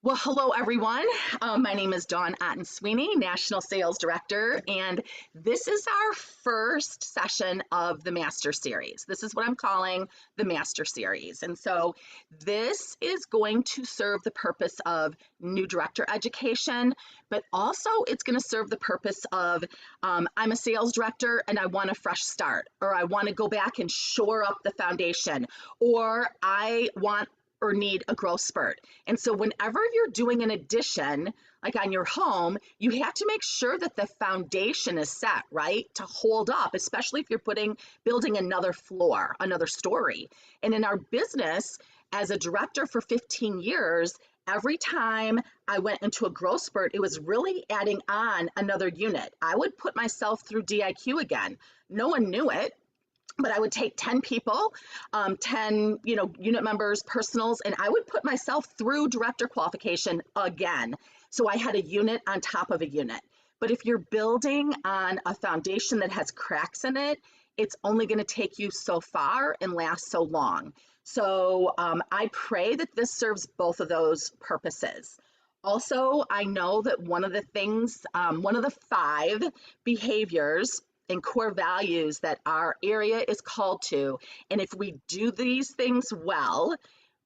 Well, hello everyone. My name is Dawn Otten-Sweeney, National Sales Director, and this is our first session of the Master Series. This is what I'm calling the Master Series. And so this is going to serve the purpose of new director education, but also it's going to serve the purpose of I'm a sales director and I want a fresh start, or I want to go back and shore up the foundation, or I want or need a growth spurt. And so whenever you're doing an addition, like on your home, you have to make sure that the foundation is set, right? To hold up, especially if you're building another floor, another story. And in our business, as a director for 15 years, every time I went into a growth spurt, it was really adding on another unit. I would put myself through DIQ again. No one knew it, but I would take 10 people, 10, unit members, personals, and I would put myself through director qualification again. So I had a unit on top of a unit. But if you're building on a foundation that has cracks in it, it's only going to take you so far and last so long. So I pray that this serves both of those purposes. Also, I know that one of the things, one of the 5 behaviors and core values that our area is called to. And if we do these things well,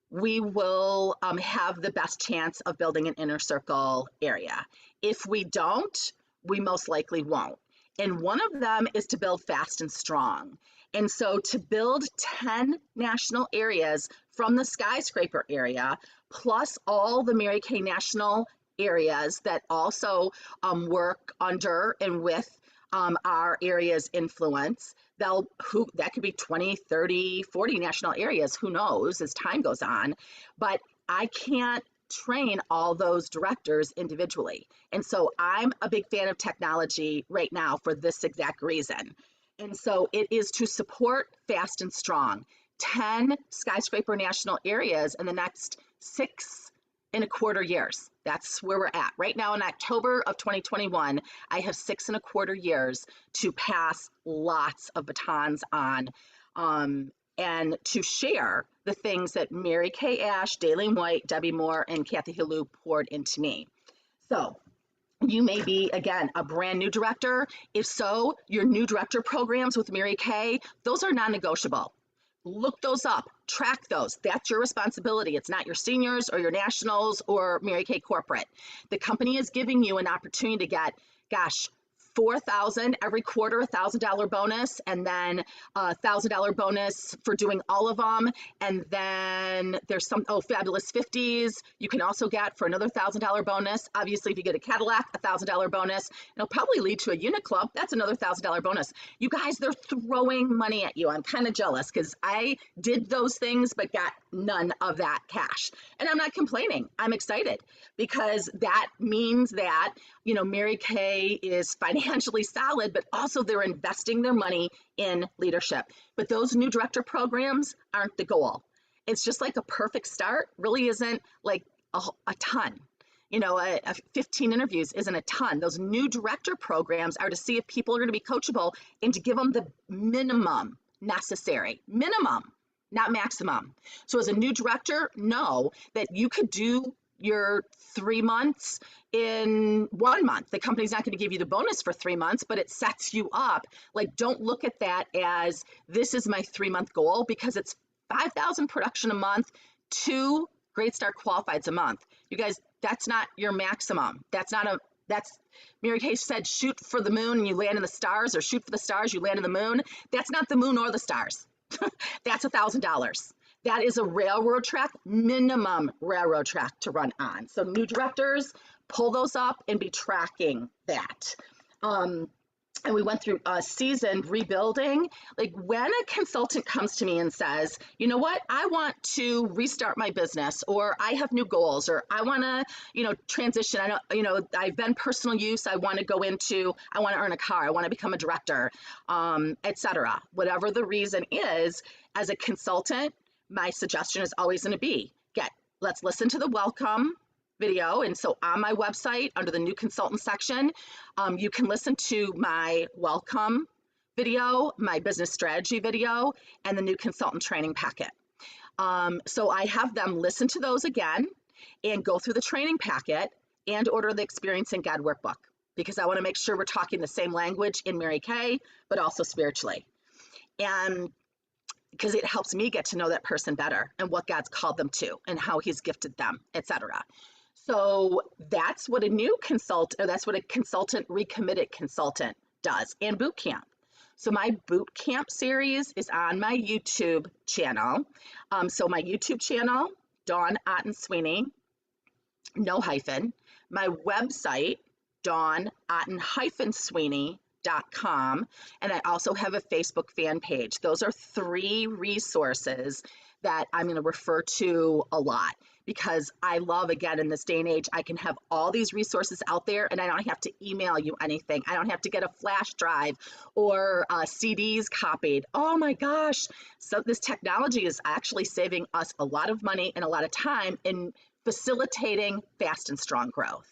we will have the best chance of building an inner circle area. If we don't, we most likely won't. And one of them is to build fast and strong. And so to build 10 national areas from the skyscraper area, plus all the Mary Kay national areas that also work under and with our area's influence. That could be 20, 30, 40 national areas, who knows, as time goes on. But I can't train all those directors individually. And so I'm a big fan of technology right now for this exact reason. And so it is to support fast and strong. 10 skyscraper national areas in the next 6.25 years. That's where we're at. Right now in October of 2021, I have 6.25 years to pass lots of batons on and to share the things that Mary Kay Ash, Daleen White, Debbie Moore, and Kathy Halou poured into me. So you may be, again, a brand new director. If so, your new director programs with Mary Kay, those are non-negotiable. Look those up, track those. That's your responsibility. It's not your seniors or your nationals or Mary Kay corporate. The company is giving you an opportunity to get, gosh, 4,000 every quarter, $1,000 bonus, and then a $1,000 bonus for doing all of them. And then there's some fabulous 50s you can also get for another $1,000 bonus. Obviously, if you get a Cadillac, a $1,000 bonus. It'll probably lead to a unit club. That's another $1,000 bonus. You guys, they're throwing money at you. I'm kind of jealous because I did those things but got none of that cash. And I'm not complaining. I'm excited because that means that Mary Kay is financially solid, but also they're investing their money in leadership. But those new director programs aren't the goal. It's just like a perfect start really isn't like a ton. 15 interviews isn't a ton. Those new director programs are to see if people are going to be coachable and to give them the minimum necessary, minimum, not maximum. So as a new director, know that you could do your 3 months in 1 month. The company's not going to give you the bonus for 3 months, but it sets you up. Like, don't look at that as this is my 3-month goal, because it's 5,000 production a month, 2 Great Start Qualifieds a month. You guys, that's not your maximum. That's Mary Kay said, shoot for the moon and you land in the stars, or shoot for the stars, you land in the moon. That's not the moon or the stars. That's $1,000. That is a railroad track, minimum railroad track to run on. So new directors, pull those up and be tracking that. And we went through a seasoned rebuilding. Like, when a consultant comes to me and says, you know what, I want to restart my business, or I have new goals, or I want to, transition. I know, I've been personal use. I want to earn a car. I want to become a director, etc. Whatever the reason is, as a consultant, my suggestion is always going to be, let's listen to the welcome video. And so on my website, under the new consultant section, you can listen to my welcome video, my business strategy video, and the new consultant training packet. So I have them listen to those again. and go through the training packet and order the Experiencing God workbook, because I want to make sure we're talking the same language in Mary Kay, but also spiritually. And because it helps me get to know that person better and what God's called them to and how he's gifted them, etc. So that's what that's what a consultant, recommitted consultant does, and boot camp. So my boot camp series is on my YouTube channel. So my YouTube channel, Dawn Otten-Sweeney, no hyphen. My website, dawn-otten-sweeney.com. And I also have a Facebook fan page. Those are 3 resources that I'm going to refer to a lot, because I love, again, in this day and age, I can have all these resources out there and I don't have to email you anything. I don't have to get a flash drive or CDs copied. Oh my gosh. So this technology is actually saving us a lot of money and a lot of time in facilitating fast and strong growth.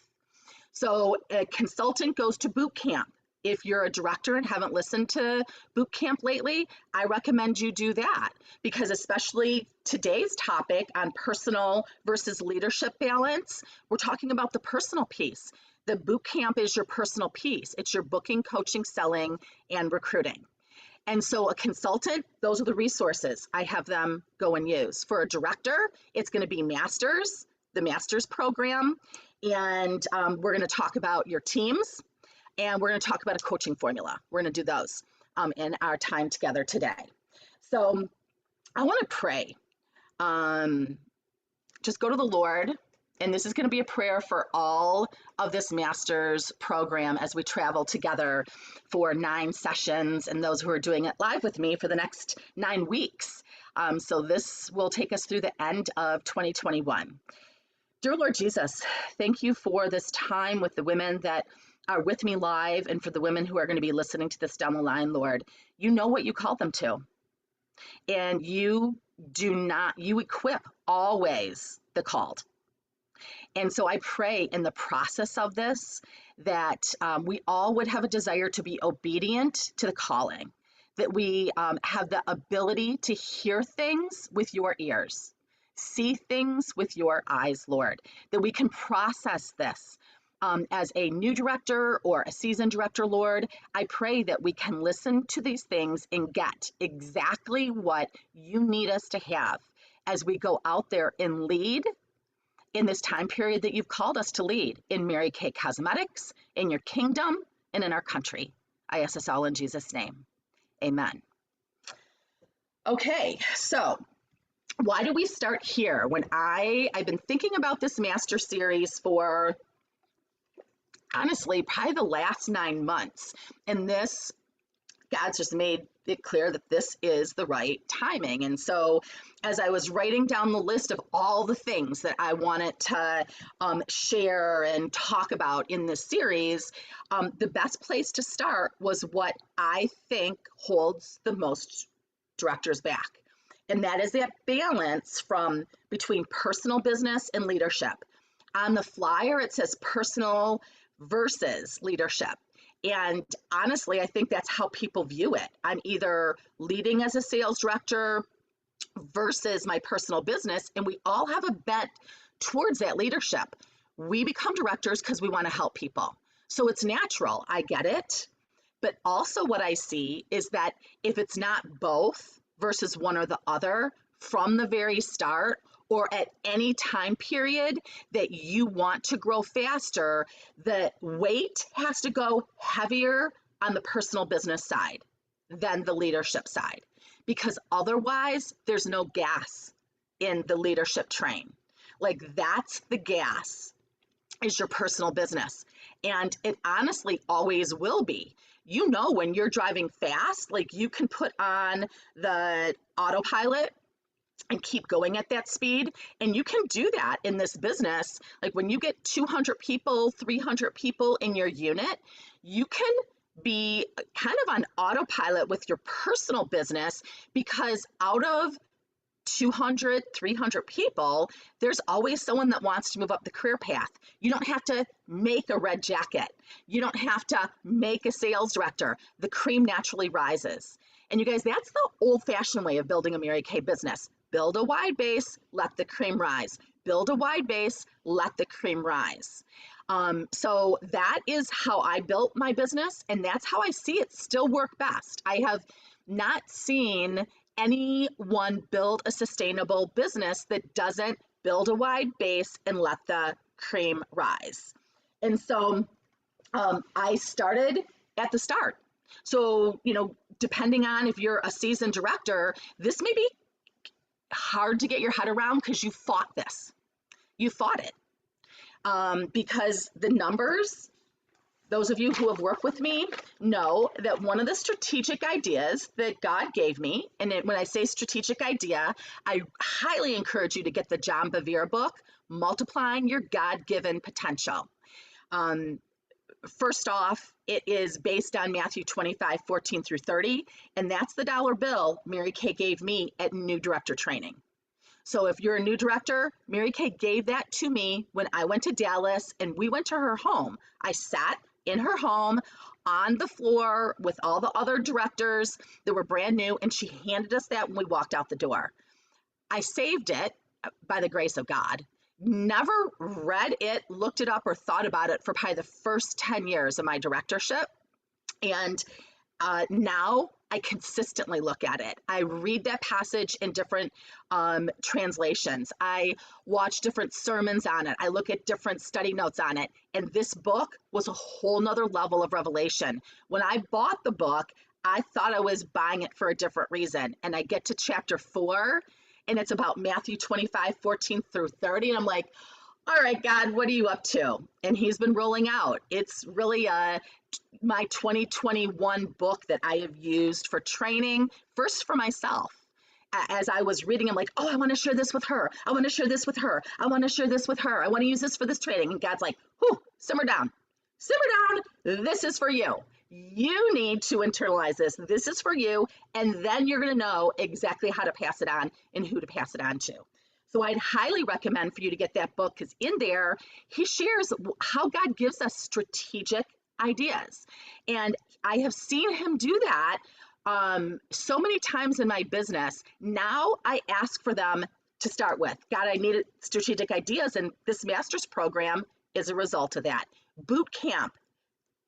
So a consultant goes to boot camp. If you're a director and haven't listened to boot camp lately, I recommend you do that, because especially today's topic on personal versus leadership balance, we're talking about the personal piece. The boot camp is your personal piece. It's your booking, coaching, selling, and recruiting. And so a consultant, those are the resources. I have them go and use. For a director, it's going to be Masters, the Masters program, and we're going to talk about your teams. And we're going to talk about a coaching formula. We're going to do those in our time together today. So I want to pray. Just go to the Lord. And this is going to be a prayer for all of this master's program as we travel together for 9 sessions, and those who are doing it live with me for the next 9 weeks. So this will take us through the end of 2021. Dear Lord Jesus, thank you for this time with the women that are with me live, and for the women who are going to be listening to this down the line, Lord. You know what you call them to. And you equip always the called. And so I pray in the process of this that we all would have a desire to be obedient to the calling, that we have the ability to hear things with your ears, see things with your eyes, Lord, that we can process this. As a new director or a seasoned director, Lord, I pray that we can listen to these things and get exactly what you need us to have as we go out there and lead in this time period that you've called us to lead in Mary Kay Cosmetics, in your kingdom, and in our country. I ask this all in Jesus' name. Amen. Okay, so why do we start here? When I've been thinking about this master series for honestly, probably the last 9 months. And God's just made it clear that this is the right timing. And so as I was writing down the list of all the things that I wanted to share and talk about in this series, the best place to start was what I think holds the most directors back. And that is that balance between personal business and leadership. On the flyer, it says personal versus leadership. And honestly, I think that's how people view it. I'm either leading as a sales director versus my personal business, and we all have a bent towards that leadership. We become directors because we want to help people. So it's natural. I get it. But also what I see is that if it's not both versus one or the other from the very start, or at any time period that you want to grow faster, the weight has to go heavier on the personal business side than the leadership side, because otherwise there's no gas in the leadership train. Like, that's the gas, is your personal business. And it honestly always will be. You know, when you're driving fast, like, you can put on the autopilot and keep going at that speed. And you can do that in this business. Like, when you get 200 people, 300 people in your unit, you can be kind of on autopilot with your personal business, because out of 200, 300 people, there's always someone that wants to move up the career path. You don't have to make a red jacket. You don't have to make a sales director. The cream naturally rises. And you guys, that's the old-fashioned way of building a Mary Kay business. Build a wide base, let the cream rise. build a wide base, let the cream rise. So that is how I built my business, and that's how I see it still work best. I have not seen anyone build a sustainable business that doesn't build a wide base and let the cream rise. And so I started at the start. So, depending on if you're a seasoned director, this may be hard to get your head around because you fought this. You fought it because the numbers, those of you who have worked with me know that one of the strategic ideas that God gave me, and when I say strategic idea, I highly encourage you to get the John Bevere book, Multiplying Your God-Given Potential. First off, it is based on Matthew 25:14 through 30, and that's the dollar bill Mary Kay gave me at new director training. So if you're a new director, Mary Kay gave that to me when I went to Dallas and we went to her home. I sat in her home on the floor with all the other directors that were brand new, and she handed us that when we walked out the door. I saved it by the grace of God. Never read it, looked it up, or thought about it for probably the first 10 years of my directorship. And now I consistently look at it. I read that passage in different translations. I watch different sermons on it. I look at different study notes on it. And this book was a whole nother level of revelation. When I bought the book, I thought I was buying it for a different reason. And I get to chapter 4, and it's about Matthew 25:14 through 30. And I'm like, all right, God, what are you up to? And he's been rolling out. It's really my 2021 book that I have used for training, first for myself. As I was reading, I'm like, oh, I want to share this with her. I want to share this with her. I want to share this with her. I want to use this for this training. And God's like, whew, simmer down. Simmer down. This is for you. You need to internalize this. This is for you. And then you're going to know exactly how to pass it on and who to pass it on to. So I'd highly recommend for you to get that book, because in there, he shares how God gives us strategic ideas. And I have seen him do that so many times in my business. Now I ask for them to start with. God, I needed strategic ideas, and this master's program is a result of that. Boot camp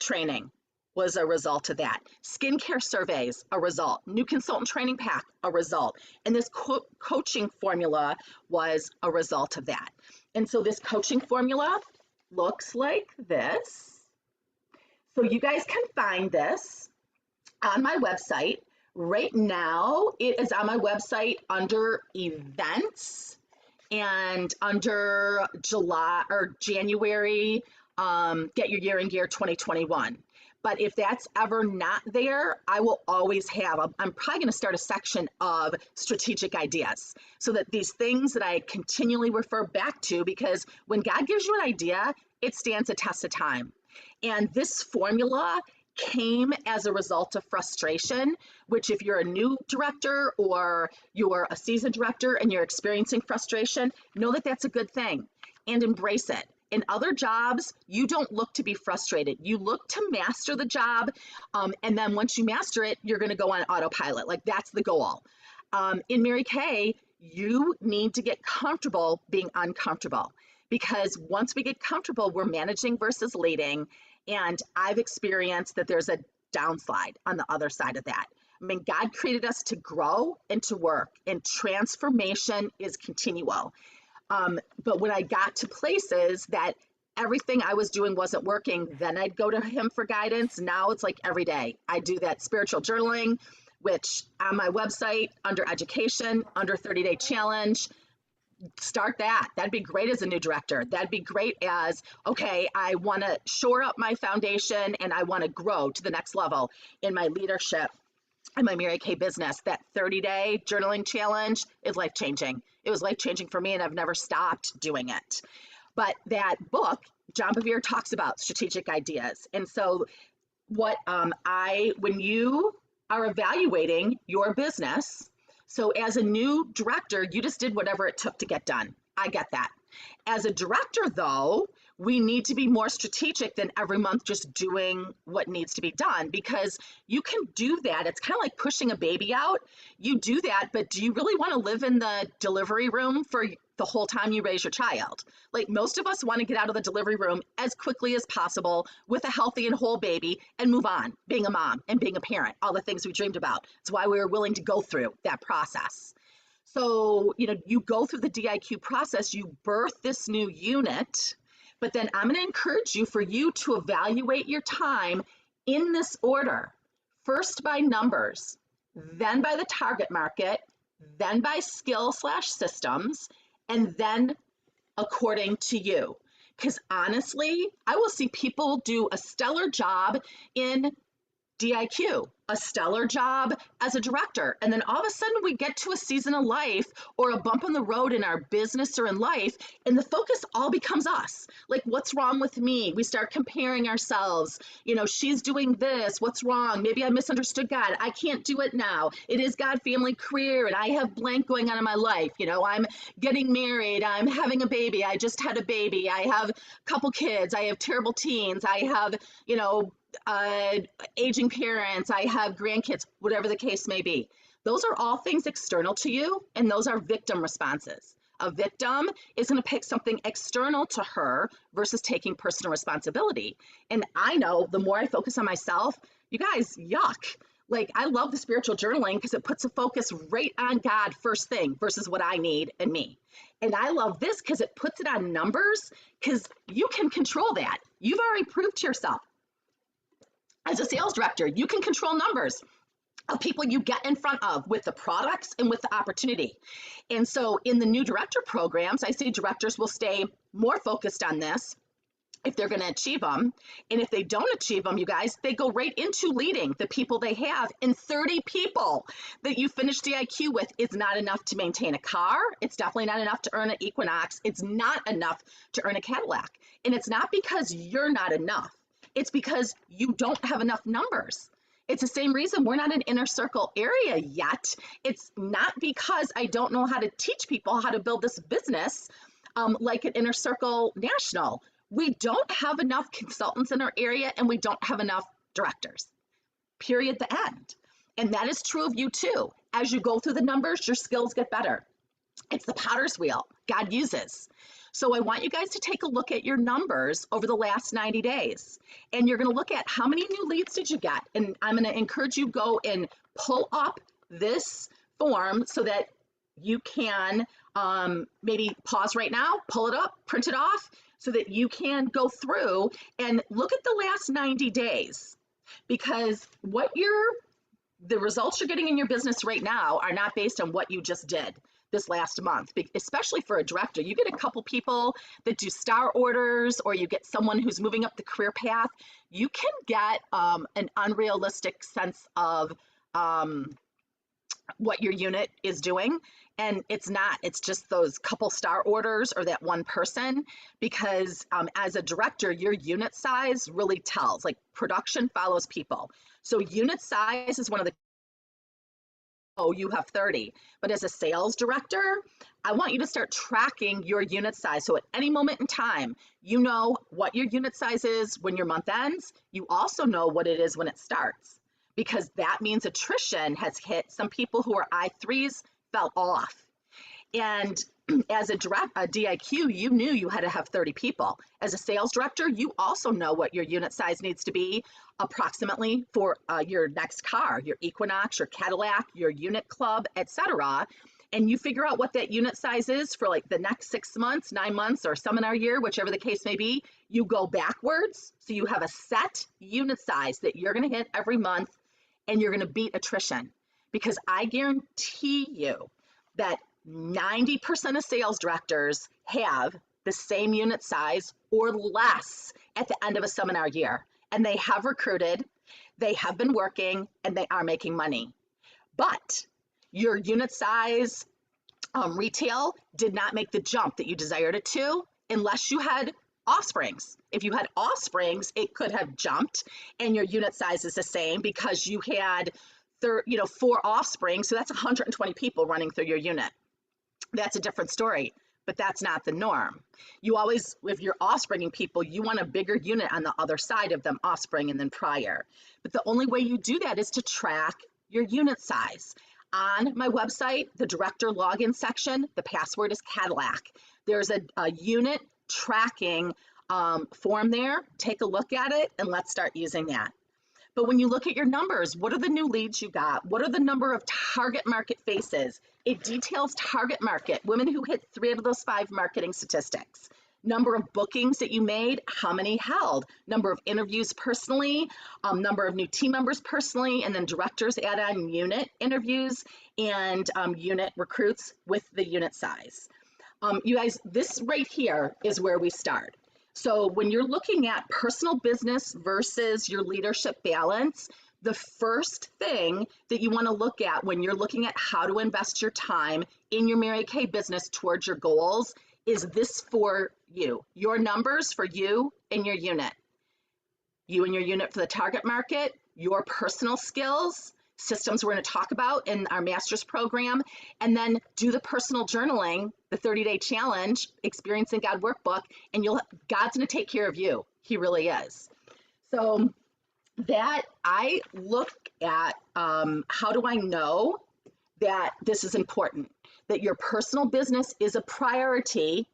training was a result of that. Skincare surveys, a result. New consultant training pack, a result. And this coaching formula was a result of that. And so this coaching formula looks like this. So you guys can find this on my website. Right now, it is on my website under events and under January, Get Your Year in Gear 2021. But if that's ever not there, I will always have, I'm probably going to start a section of strategic ideas, so that these things that I continually refer back to, because when God gives you an idea, it stands a test of time. And this formula came as a result of frustration, which if you're a new director or you're a seasoned director and you're experiencing frustration, know that that's a good thing and embrace it. In other jobs, you don't look to be frustrated. You look to master the job. And then once you master it, you're going to go on autopilot. Like, that's the goal. In Mary Kay, you need to get comfortable being uncomfortable, because once we get comfortable, we're managing versus leading. And I've experienced that there's a downslide on the other side of that. I mean, God created us to grow and to work, and transformation is continual. But when I got to places that everything I was doing wasn't working, then I'd go to him for guidance. Now it's like every day. I do that spiritual journaling, which on my website, under education, under 30-day challenge, start that. That'd be great as a new director. That'd be great as, okay, I want to shore up my foundation and I want to grow to the next level in my leadership in my Mary Kay business. That 30-day journaling challenge is life-changing. It was life-changing for me, and I've never stopped doing it. But that book, John Bevere talks about strategic ideas. And so when you are evaluating your business, so as a new director, you just did whatever it took to get done. I get that. As a director, though, We need to be more strategic than every month just doing what needs to be done, because you can do that. It's kind of like pushing a baby out. You do that, but do you really want to live in the delivery room for the whole time you raise your child? Like, most of us want to get out of the delivery room as quickly as possible with a healthy and whole baby and move on, being a mom and being a parent, all the things we dreamed about. It's why we were willing to go through that process. So, you go through the DIQ process, you birth this new unit, but then I'm going to encourage you for you to evaluate your time in this order. First by numbers, then by the target market, then by skill/systems, and then according to you. Because honestly, I will see people do a stellar job in DIQ, a stellar job as a director. And then all of a sudden we get to a season of life or a bump in the road in our business or in life, and the focus all becomes us. Like, what's wrong with me? We start comparing ourselves. She's doing this. What's wrong? Maybe I misunderstood God. I can't do it now. It is God, family, career, and I have blank going on in my life. I'm getting married. I'm having a baby. I just had a baby. I have a couple kids. I have terrible teens. I have, aging parents, I have grandkids, whatever the case may be. Those are all things external to you, and those are victim responses. A victim is going to pick something external to her versus taking personal responsibility. And I know the more I focus on myself, you guys, yuck. Like, I love the spiritual journaling because it puts a focus right on God first thing versus what I need and me. And I love this because it puts it on numbers, because you can control that. You've already proved to yourself. As a sales director, you can control numbers of people you get in front of with the products and with the opportunity. And so in the new director programs, I say directors will stay more focused on this if they're going to achieve them. And if they don't achieve them, you guys, they go right into leading the people they have. And 30 people that you finish DIQ with is not enough to maintain a car. It's definitely not enough to earn an Equinox. It's not enough to earn a Cadillac. And it's not because you're not enough. It's because you don't have enough numbers. It's the same reason we're not an inner circle area yet. It's not because I don't know how to teach people how to build this business like an inner circle national. We don't have enough consultants in our area, and we don't have enough directors, period, the end. And that is true of you too. As you go through the numbers, your skills get better. It's the potter's wheel God uses. So I want you guys to take a look at your numbers over the last 90 days. And you're going to look at how many new leads did you get. And I'm going to encourage you go and pull up this form so that you can maybe pause right now, pull it up, print it off, so that you can go through and look at the last 90 days. Because the results you're getting in your business right now are not based on what you just did this last month, especially for a director. You get a couple people that do star orders, or you get someone who's moving up the career path. You can get an unrealistic sense of what your unit is doing. And it's just those couple star orders or that one person, because as a director, your unit size really tells. Like, production follows people. So unit size is one of the, oh, you have 30. But as a sales director, I want you to start tracking your unit size. So at any moment in time, you know what your unit size is when your month ends. You also know what it is when it starts, because that means attrition has hit. Some people who are I3s fell off. And as a DIQ, you knew you had to have 30 people. As a sales director, you also know what your unit size needs to be approximately for your next car, your Equinox, your Cadillac, your unit club, etc. And you figure out what that unit size is for like the next 6 months, 9 months, or seminar year, whichever the case may be. You go backwards. So you have a set unit size that you're going to hit every month, and you're going to beat attrition. Because I guarantee you that 90% of sales directors have the same unit size or less at the end of a seminar year. And they have recruited, they have been working, and they are making money. But your unit size retail did not make the jump that you desired it to unless you had offsprings. If you had offsprings, it could have jumped, and your unit size is the same because you had 4 offspring. So that's 120 people running through your unit. That's a different story. but that's not the norm. You always, if you're offspringing people, you want a bigger unit on the other side of them offspring and then prior. But the only way you do that is to track your unit size. On my website, the director login section, the password is Cadillac. There's a unit tracking form there. Take a look at it and let's start using that. But when you look at your numbers, what are the new leads you got? What are the number of target market faces? It details target market, women who hit 3 out of those 5 marketing statistics. Number of bookings that you made, how many held, number of interviews personally, number of new team members personally, and then directors add on unit interviews and unit recruits with the unit size. You guys, this right here is where we start. So when you're looking at personal business versus your leadership balance, the first thing that you want to look at when you're looking at how to invest your time in your Mary Kay business towards your goals is this for you, your numbers for you and your unit. You and your unit for the target market, your personal skills, systems we're going to talk about in our master's program, and then do the personal journaling, the 30-day challenge, Experiencing God workbook, and God's going to take care of you. He really is. So that I look at how do I know that this is important, that your personal business is a priority,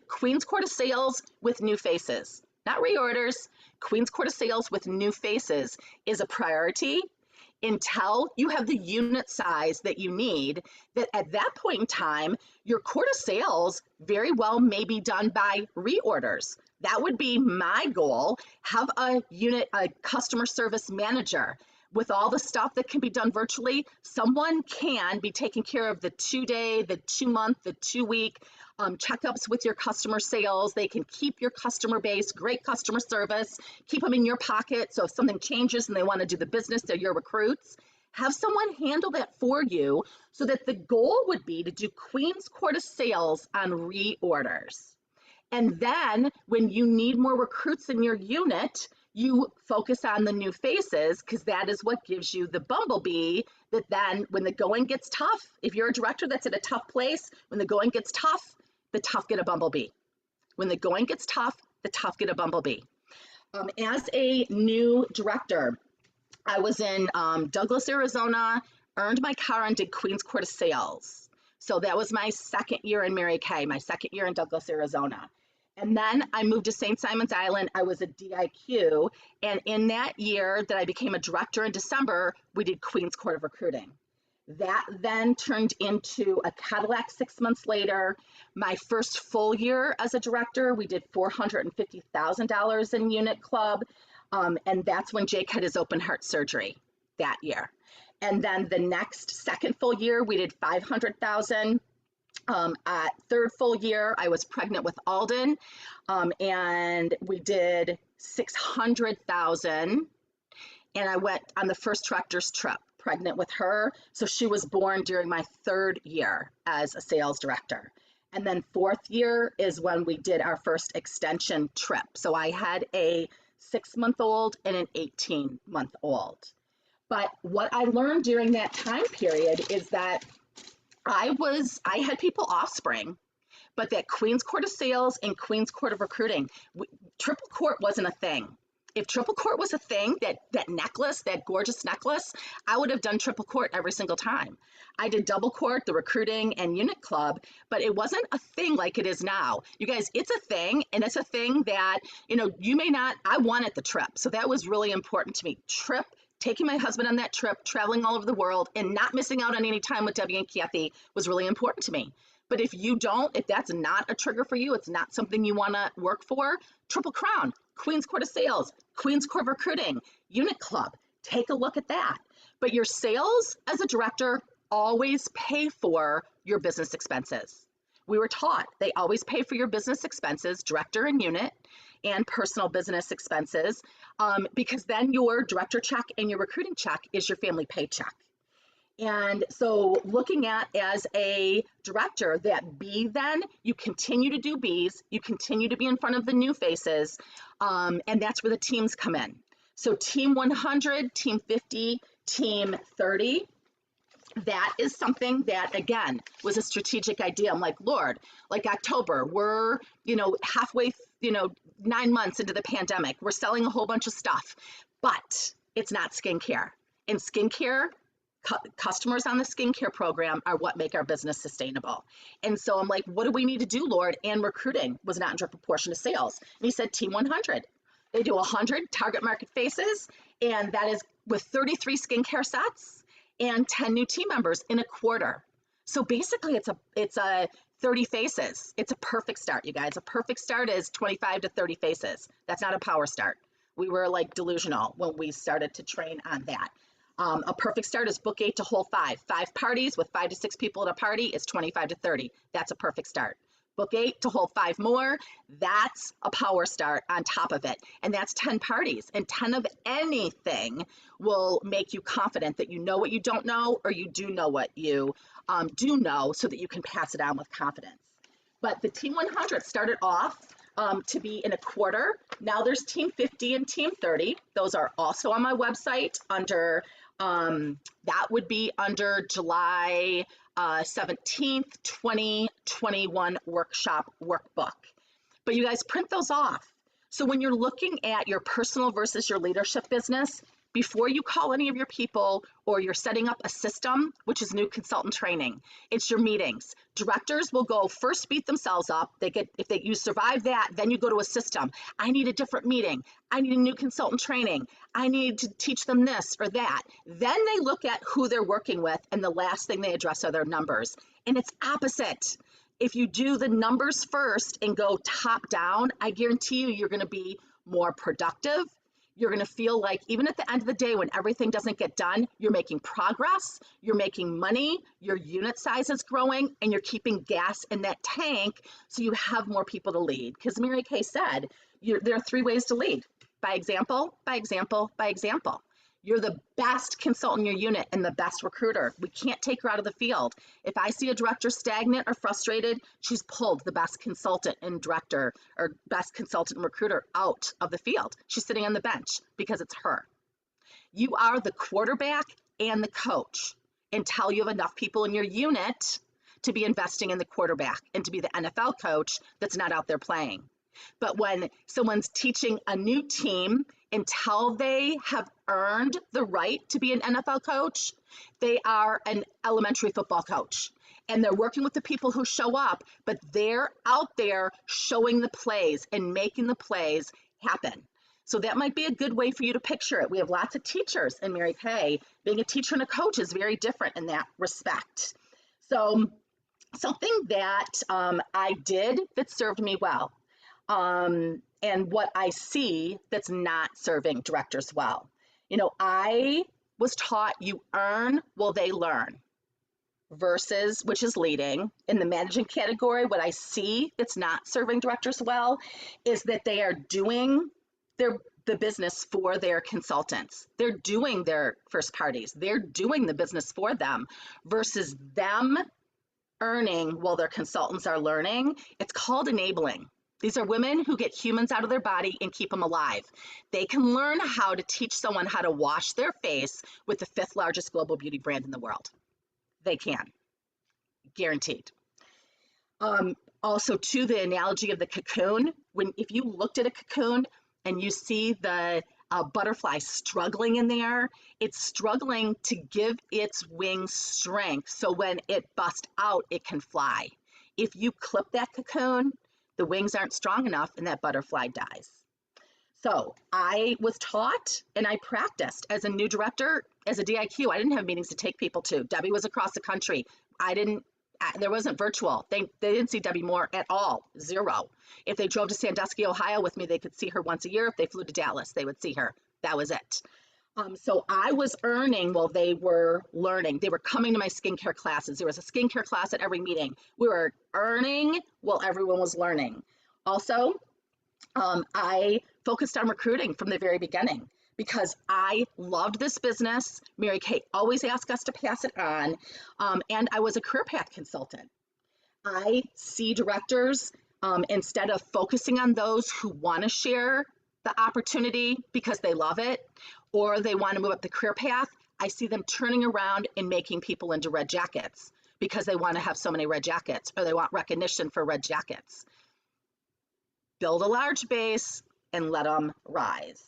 Queen's Court of sales with new faces, not reorders. Queen's Court of sales with new faces is a priority until you have the unit size that you need, that at that point in time, your court of sales very well may be done by reorders. That would be my goal. Have a customer service manager. With all the stuff that can be done virtually, someone can be taking care of the 2-day, the 2-month, the 2-week checkups with your customer sales. They can keep your customer base, great customer service, keep them in your pocket. So if something changes and they want to do the business, they're your recruits. Have someone handle that for you so that the goal would be to do Queen's Court of sales on reorders. And then when you need more recruits in your unit, you focus on the new faces because that is what gives you the bumblebee that then when the going gets tough, if you're a director that's at a tough place, when the going gets tough, the tough get a bumblebee. When the going gets tough, the tough get a bumblebee. As a new director, I was in Douglas, Arizona, earned my car and did Queen's Court of sales. So that was my second year in Mary Kay, my second year in Douglas, Arizona. And then I moved to St. Simon's Island. I was a DIQ. And in that year that I became a director in December, we did Queen's Court of recruiting. That then turned into a Cadillac 6 months later. My first full year as a director, we did $450,000 in unit club. And that's when Jake had his open heart surgery that year. And then the next second full year, we did $500,000. At third full year, I was pregnant with Alden, and we did $600,000. And I went on the first director's trip, pregnant with her. So she was born during my third year as a sales director. And then fourth year is when we did our first extension trip. So I had a 6-month-old and an 18-month-old. But what I learned during that time period is that I had people offspring, but that Queen's Court of sales and Queen's Court of recruiting, triple court wasn't a thing. If triple court was a thing, that necklace, that gorgeous necklace, I would have done triple court every single time. I did double court, the recruiting and unit club, but it wasn't a thing like it is now. You guys, it's a thing, and it's a thing that, you may not, I wanted the trip. So that was really important to me. Taking my husband on that trip, traveling all over the world, and not missing out on any time with Debbie and Kathy was really important to me. But if that's not a trigger for you, it's not something you want to work for, Triple Crown, Queen's Court of sales, Queen's Court of recruiting, unit club, take a look at that. But your sales as a director always pay for your business expenses. We were taught they always pay for your business expenses, director and unit, and personal business expenses, because then your director check and your recruiting check is your family paycheck. And so looking at as a director, that B, then you continue to do Bs, you continue to be in front of the new faces, and that's where the teams come in. So team 100, team 50, team 30. that is something that, again, was a strategic idea. I'm like, Lord, like October, we're, halfway, 9 months into the pandemic, we're selling a whole bunch of stuff, but it's not skincare. And skincare, customers on the skincare program are what make our business sustainable. And so I'm like, what do we need to do, Lord? And recruiting was not in direct proportion to sales. And he said, Team 100. They do 100 target market faces, and that is with 33 skincare sets and 10 new team members in a quarter. So basically it's a 30 faces. It's a perfect start, you guys. A perfect start is 25 to 30 faces. That's not a power start. We were like delusional when we started to train on that. A perfect start is book 8 to hold 5. 5 parties with 5 to 6 people at a party is 25 to 30. That's a perfect start. Book 8 to hold 5 more, that's a power start on top of it. And that's 10 parties. And 10 of anything will make you confident that you know what you don't know, or you do know what you do know, so that you can pass it on with confidence. But the Team 100 started off to be in a quarter. Now there's Team 50 and Team 30. Those are also on my website under, that would be under July 17th, 2021 workshop workbook. But you guys print those off. So when you're looking at your personal versus your leadership business, before you call any of your people or you're setting up a system, which is new consultant training, it's your meetings. Directors will go first beat themselves up. You survive that, then you go to a system. I need a different meeting. I need a new consultant training. I need to teach them this or that. Then they look at who they're working with, and the last thing they address are their numbers. And it's opposite. If you do the numbers first and go top down, I guarantee you're going to be more productive. You're going to feel like even at the end of the day, when everything doesn't get done, you're making progress, you're making money, your unit size is growing, and you're keeping gas in that tank so you have more people to lead. Because Mary Kay said, there are 3 ways to lead: by example, by example, by example. You're the best consultant in your unit and the best recruiter. We can't take her out of the field. If I see a director stagnant or frustrated, she's pulled the best consultant and director or best consultant and recruiter out of the field. She's sitting on the bench because it's her. You are the quarterback and the coach until you have enough people in your unit to be investing in the quarterback and to be the NFL coach that's not out there playing. But when someone's teaching a new team, until they have earned the right to be an NFL coach, they are an elementary football coach. And they're working with the people who show up, but they're out there showing the plays and making the plays happen. So that might be a good way for you to picture it. We have lots of teachers in Mary Kay. Being a teacher and a coach is very different in that respect. So something that I did that served me well, and what I see that's not serving directors well. I was taught you earn while they learn, versus, which is leading. In the managing category, what I see that's not serving directors well is that they are doing the business for their consultants. They're doing their first parties. They're doing the business for them, versus them earning while their consultants are learning. It's called enabling. These are women who get humans out of their body and keep them alive. They can learn how to teach someone how to wash their face with the 5th largest global beauty brand in the world. They can, guaranteed. Also, to the analogy of the cocoon, if you looked at a cocoon and you see the butterfly struggling in there, it's struggling to give its wings strength so when it busts out, it can fly. If you clip that cocoon, the wings aren't strong enough and that butterfly dies. So I was taught and I practiced as a new director, as a DIQ. I didn't have meetings to take people to. Debbie was across the country. There wasn't virtual. They didn't see Debbie Moore at all, 0. If they drove to Sandusky, Ohio with me, they could see her once a year. If they flew to Dallas, they would see her. That was it. So I was earning while they were learning. They were coming to my skincare classes. There was a skincare class at every meeting. We were earning while everyone was learning. Also, I focused on recruiting from the very beginning because I loved this business. Mary Kay always asked us to pass it on. And I was a career path consultant. I see directors, instead of focusing on those who want to share the opportunity because they love it, or they want to move up the career path, I see them turning around and making people into red jackets because they want to have so many red jackets or they want recognition for red jackets. Build a large base and let them rise.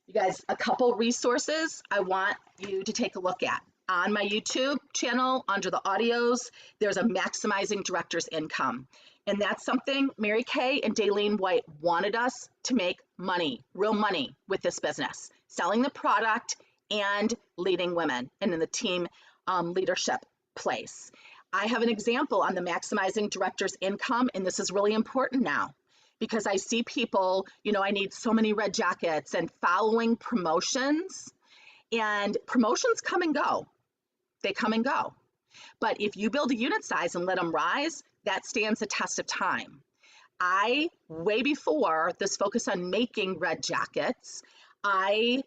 You guys, a couple resources I want you to take a look at. On my YouTube channel, under the audios, there's a Maximizing Director's Income. And that's something Mary Kay and Daylene White wanted us to make money, real money with this business, selling the product and leading women and in the team leadership place. I have an example on the Maximizing Director's Income, and this is really important now because I see people, I need so many red jackets and following promotions, and promotions come and go. They come and go. But if you build a unit size and let them rise, that stands the test of time. Way before this focus on making red jackets, I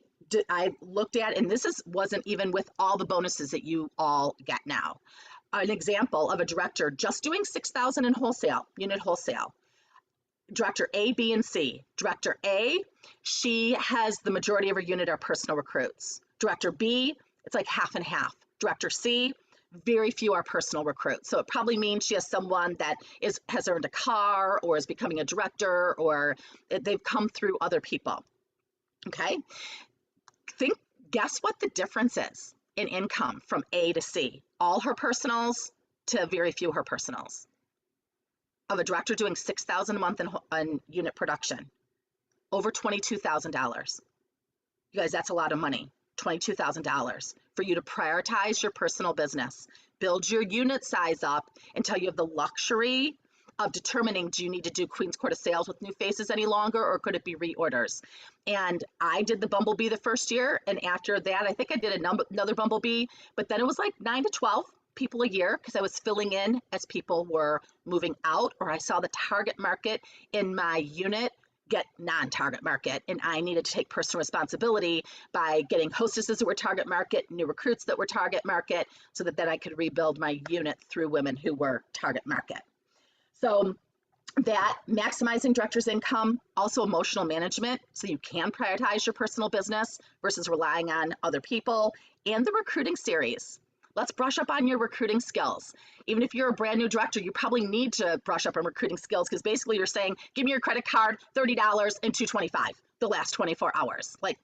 looked at, and wasn't even with all the bonuses that you all get now. An example of a director just doing 6,000 in wholesale, unit wholesale. Director A, B, and C. Director A, she has the majority of her unit are personal recruits. Director B, it's like half and half. Director C, very few are personal recruits. So it probably means she has someone that has earned a car or is becoming a director or they've come through other people. Okay? Guess what the difference is in income from A to C? All her personals to very few her personals. Of a director doing 6,000 a month in unit production, over $22,000. You guys, that's a lot of money, $22,000 for you to prioritize your personal business, build your unit size up until you have the luxury of determining, do you need to do Queen's Quarter sales with new faces any longer, or could it be reorders? And I did the Bumblebee the first year, and after that, I think I did another Bumblebee, but then it was like 9 to 12 people a year because I was filling in as people were moving out, or I saw the target market in my unit get non-target market, and I needed to take personal responsibility by getting hostesses that were target market, new recruits that were target market, so that then I could rebuild my unit through women who were target market. So that Maximizing Director's Income, also emotional management, so you can prioritize your personal business versus relying on other people, and the recruiting series. Let's brush up on your recruiting skills. Even if you're a brand new director, you probably need to brush up on recruiting skills because basically you're saying, give me your credit card, $30 and $225 the last 24 hours. Like,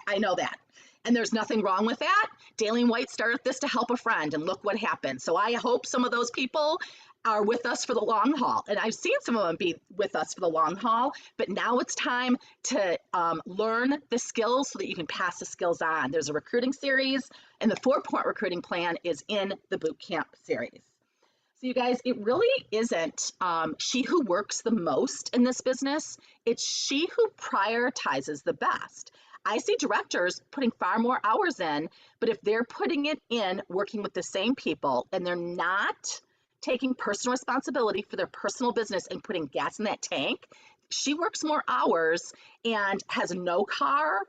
I know that. And there's nothing wrong with that. Daylene White started this to help a friend, and look what happened. So I hope some of those people are with us for the long haul. And I've seen some of them be with us for the long haul, but now it's time to learn the skills so that you can pass the skills on. There's a recruiting series, and the 4-point recruiting plan is in the boot camp series. So you guys, it really isn't she who works the most in this business, it's she who prioritizes the best. I see directors putting far more hours in, but if they're putting it in working with the same people and they're not taking personal responsibility for their personal business and putting gas in that tank, she works more hours and has no car,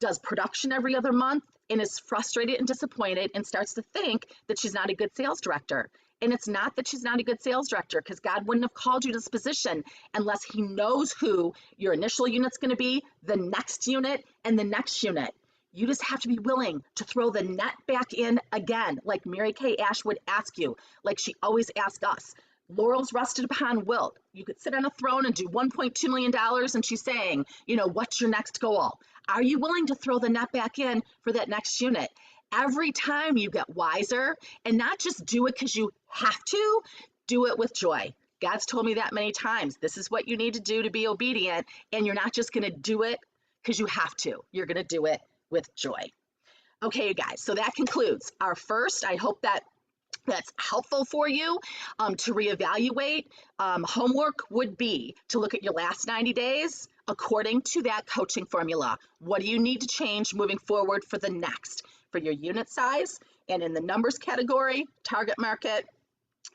does production every other month, and is frustrated and disappointed and starts to think that she's not a good sales director. And it's not that she's not a good sales director, because God wouldn't have called you to this position unless he knows who your initial unit's going to be, the next unit, and the next unit. You just have to be willing to throw the net back in again, like Mary Kay Ash would ask you, like she always asks us. Laurels rested upon wilt. You could sit on a throne and do $1.2 million, and she's saying, what's your next goal? Are you willing to throw the net back in for that next unit? Every time you get wiser, and not just do it because you have to, do it with joy. God's told me that many times. This is what you need to do to be obedient, and you're not just going to do it because you have to. You're going to do it with joy. Okay, you guys, so that concludes our first. I hope that's helpful for you to reevaluate. Homework would be to look at your last 90 days according to that coaching formula. What do you need to change moving forward for the next? For your unit size, and in the numbers category, target market,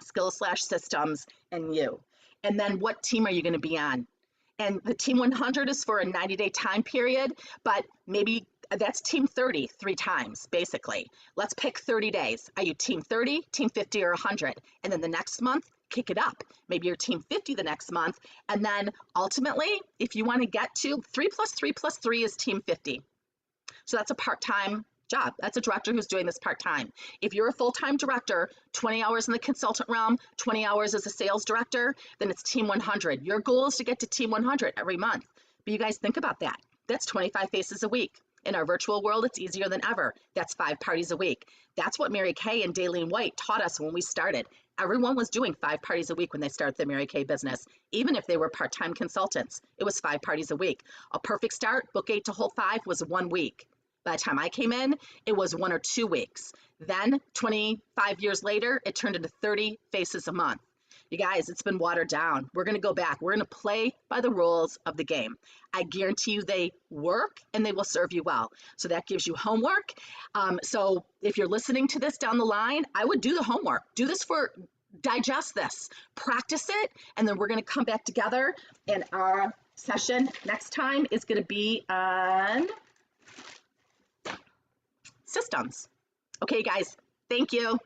skills/systems, and you. And then what team are you going to be on? And the team 100 is for a 90-day time period, but maybe that's team 30 3 times, basically. Let's pick 30 days. Are you team 30, team 50, or 100? And then the next month, kick it up. Maybe you're team 50 the next month. And then ultimately, if you want to get to 3 + 3 + 3 is team 50. So that's a part-time job. That's a director who's doing this part-time. If you're a full-time director, 20 hours in the consultant realm, 20 hours as a sales director, then it's Team 100. Your goal is to get to Team 100 every month. But you guys think about that. That's 25 faces a week. In our virtual world, it's easier than ever. That's 5 parties a week. That's what Mary Kay and Daleen White taught us when we started. Everyone was doing 5 parties a week when they started the Mary Kay business. Even if they were part-time consultants, it was 5 parties a week. A perfect start, book 8 to hold 5, was 1 week. By the time I came in, it was 1 or 2 weeks. Then 25 years later, it turned into 30 faces a month. You guys, it's been watered down. We're going to go back. We're going to play by the rules of the game. I guarantee you they work and they will serve you well. So that gives you homework. So if you're listening to this down the line, I would do the homework. Digest this, practice it, and then we're going to come back together. And our session next time is going to be on systems. Okay, guys, thank you.